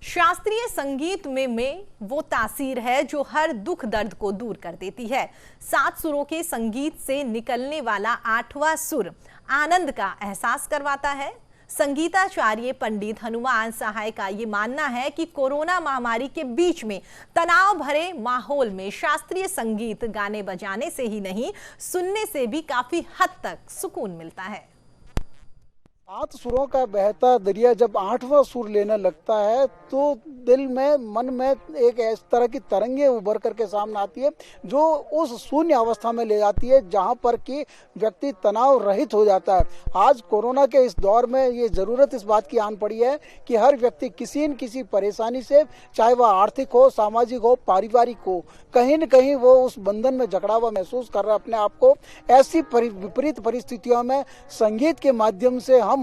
शास्त्रीय संगीत में वो तासीर है जो हर दुख दर्द को दूर कर देती है। 7 सुरों के संगीत से निकलने वाला 8वां सुर आनंद का एहसास करवाता है। संगीताचार्य पंडित हनुमान सहाय का ये मानना है कि कोरोना महामारी के बीच में तनाव भरे माहौल में शास्त्रीय संगीत गाने बजाने से ही नहीं, सुनने से भी काफी हद तक सुकून मिलता है। 7 सुरों का बहता दरिया जब 8वां सुर लेने लगता है तो दिल में, मन में एक इस तरह की तरंगे उभर करके सामने आती है जो उस शून्य अवस्था में ले जाती है जहां पर कि व्यक्ति तनाव रहित हो जाता है। आज कोरोना के इस दौर में ये ज़रूरत इस बात की आन पड़ी है कि हर व्यक्ति किसी न किसी परेशानी से, चाहे वह आर्थिक हो, सामाजिक हो, पारिवारिक हो, कहीं न कहीं वो उस बंधन में जकड़ा हुआ महसूस कर रहा है अपने आप को। ऐसी विपरीत परिस्थितियों में संगीत के माध्यम से हम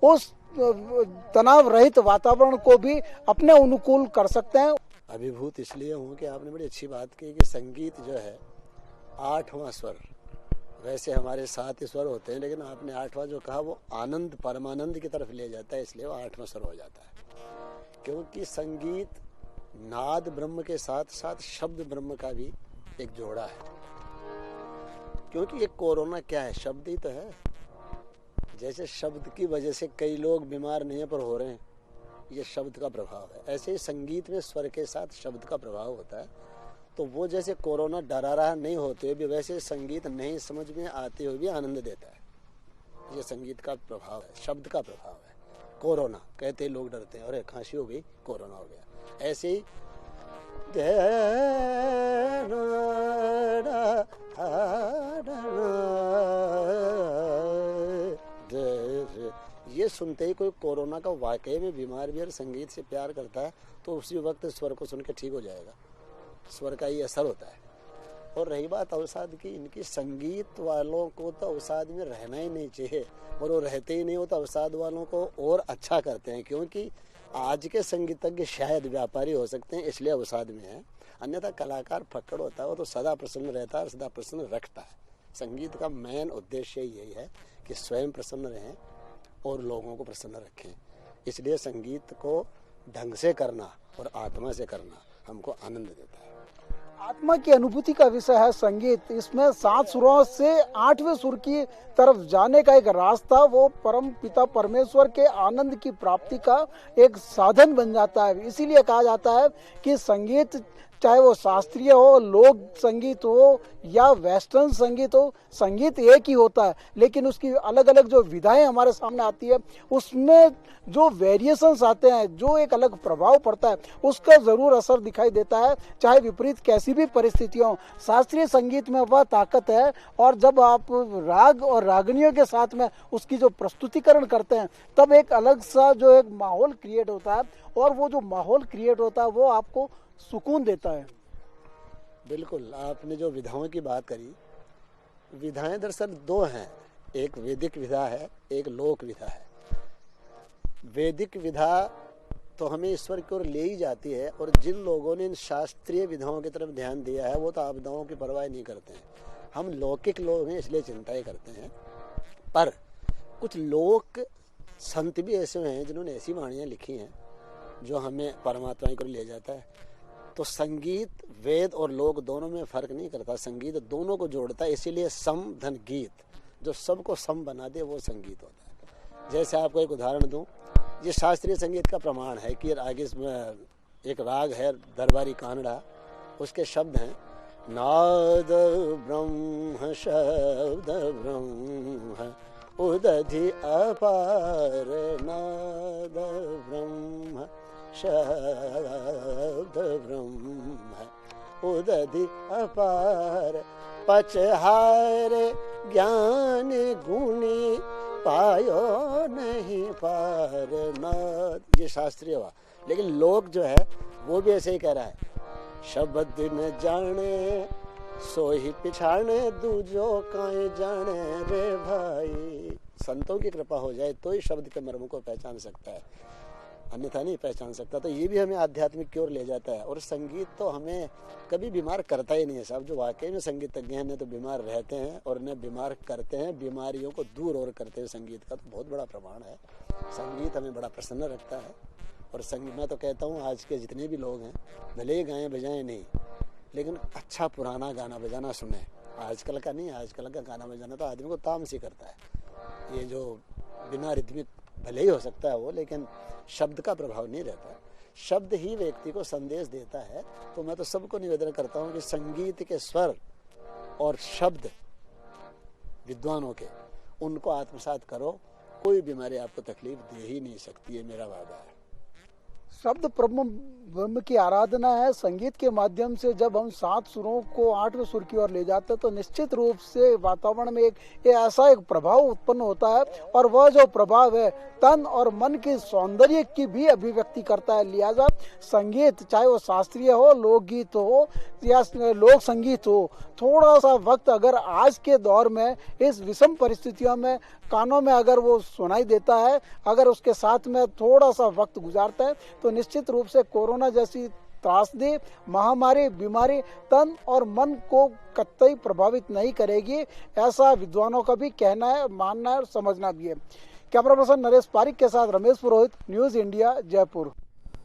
उस तनाव रहित वातावरण को भी अपने अनुकूल कर सकते हैं। अभिभूत इसलिए हूँ कि आपने बड़ी अच्छी बात की कि संगीत जो है 8वां स्वर, वैसे हमारे 7 स्वर होते हैं लेकिन आपने 8वां जो कहा वो आनंद, परमानंद की तरफ ले जाता है, इसलिए वो 8वां स्वर हो जाता है। क्योंकि संगीत नाद ब्रह्म के साथ साथ शब्द ब्रह्म का भी एक जोड़ा है। क्योंकि ये कोरोना क्या है, शब्द ही तो है। जैसे शब्द की वजह से कई लोग बीमार नहीं है पर हो रहे हैं, ये शब्द का प्रभाव है। ऐसे ही संगीत में स्वर के साथ शब्द का प्रभाव होता है। तो वो जैसे कोरोना डरा रहा नहीं होते हुए भी, वैसे संगीत नहीं समझ में आते हुए भी आनंद देता है। ये संगीत का प्रभाव है, शब्द का प्रभाव है। कोरोना कहते ही लोग डरते हैं, अरे खांसी हो गई, कोरोना हो गया। ऐसे ही ये सुनते ही कोई कोरोना का वाकई में बीमार भी और संगीत से प्यार करता है तो उसी वक्त स्वर को सुन के ठीक हो जाएगा। स्वर का ये असर होता है। और रही बात अवसाद की, इनकी संगीत वालों को तो अवसाद में रहना ही नहीं चाहिए, और वो रहते ही नहीं हो तो अवसाद वालों को और अच्छा करते हैं। क्योंकि आज के संगीतज्ञ शायद व्यापारी हो सकते हैं इसलिए अवसाद में है, अन्यथा कलाकार फक्कड़ होता है वो तो सदा प्रसन्न रहता है और सदा प्रसन्न रखता है। संगीत का मेन उद्देश्य यही है कि स्वयं प्रसन्न रहें और लोगों को प्रसन्न रखें। इसलिए संगीत को ढंग से करना और आत्मा से करना हमको आनंद देता है। आत्मा की अनुभूति का विषय है संगीत। इसमें 7 सुरों से 8वें सुर की तरफ जाने का एक रास्ता वो परम पिता परमेश्वर के आनंद की प्राप्ति का एक साधन बन जाता है। इसीलिए कहा जाता है कि संगीत, चाहे वो शास्त्रीय हो, लोक संगीत हो या वेस्टर्न संगीत हो, संगीत एक ही होता है लेकिन उसकी अलग अलग जो विधाएं हमारे सामने आती है उसमें जो वेरिएशंस आते हैं, जो एक अलग प्रभाव पड़ता है, उसका ज़रूर असर दिखाई देता है। चाहे विपरीत कैसी भी परिस्थितियाँ हो, शास्त्रीय संगीत में वह ताकत है। और जब आप राग और रागनियों के साथ में उसकी जो प्रस्तुतिकरण करते हैं तब एक अलग सा जो एक माहौल क्रिएट होता है, और वो जो माहौल क्रिएट होता है वो आपको सुकून देता है। बिल्कुल, आपने जो विधाओं की बात करी, विधाएं दरअसल 2 हैं, एक वैदिक विधा है, एक लोक विधा है। वैदिक विधा तो हमें ईश्वर की ओर ले ही जाती है, और जिन लोगों ने इन शास्त्रीय विधाओं की तरफ ध्यान दिया है वो तो आपदाओं की परवाह नहीं करते हैं। हम लौकिक लोग हैं इसलिए चिंताएं करते हैं। पर कुछ लोक संत भी ऐसे हैं जिन्होंने ऐसी वाणियाँ लिखी हैं जो हमें परमात्मा की ओर ले जाता है। तो संगीत वेद और लोक दोनों में फर्क नहीं करता, संगीत दोनों को जोड़ता है। इसीलिए सम धन गीत, जो सबको सम बना दे वो संगीत होता है। जैसे आपको एक उदाहरण दूं, ये शास्त्रीय संगीत का प्रमाण है कि आगे एक राग है दरबारी कानड़ा, उसके शब्द हैं नाद ब्रह्म शब्द ब्रह्म उदधि अपार, नाद ब्रह्म शब्द ब्रह्म उदधि अपार, पचहार ज्ञान गुणी पायो नहीं पार नाद। ये शास्त्रीय हुआ। लेकिन लोक जो है वो भी ऐसे ही कह रहा है, शब्द न जाने सोही पिछाने दूजो काए जाने रे भाई। संतों की कृपा हो जाए तो ही शब्द के मर्म को पहचान सकता है, अन्यथा नहीं पहचान सकता। तो ये भी हमें आध्यात्मिक की ओर ले जाता है। और संगीत तो हमें कभी बीमार करता ही नहीं है साहब। जो वाकई में संगीतज्ञ हैं न तो बीमार रहते हैं और न बीमार करते हैं, बीमारियों को दूर और करते हैं। संगीत का तो बहुत बड़ा प्रमाण है। संगीत हमें बड़ा प्रसन्न रखता है और संगीत, मैं तो कहता हूँ आज के जितने भी लोग हैं भले ही गाएं बजाएं नहीं, लेकिन अच्छा पुराना गाना बजाना सुने। आजकल का नहीं, आजकल का गाना बजाना तो आदमी को तामसी करता है। ये जो बिना रिदमिक भले ही हो सकता है वो, लेकिन शब्द का प्रभाव नहीं रहता। शब्द ही व्यक्ति को संदेश देता है। तो मैं तो सबको निवेदन करता हूँ कि संगीत के स्वर और शब्द विद्वानों के, उनको आत्मसात करो। कोई बीमारी आपको तकलीफ दे ही नहीं सकती है, मेरा वादा है। शब्द ब्रह्म की आराधना है। संगीत के माध्यम से जब हम 7 सुरों को 8वें सुर की ओर ले जाते हैं तो निश्चित रूप से वातावरण में एक ऐसा एक प्रभाव उत्पन्न होता है, और वह जो प्रभाव है तन और मन के सौंदर्य की भी अभिव्यक्ति करता है। लिहाजा संगीत, चाहे वो शास्त्रीय हो, लोकगीत हो या लोक संगीत हो, थोड़ा सा वक्त अगर आज के दौर में इस विषम परिस्थितियों में कानों में अगर वो सुनाई देता है, अगर उसके साथ में थोड़ा सा वक्त गुजारता है, तो निश्चित रूप से कोरोना जैसी त्रासदी, महामारी, बीमारी तन और मन को कतई प्रभावित नहीं करेगी। ऐसा विद्वानों का भी कहना है, मानना है और समझना भी है। कैमरा पर्सन नरेश पारिक के साथ रमेश पुरोहित, न्यूज़ इंडिया, जयपुर।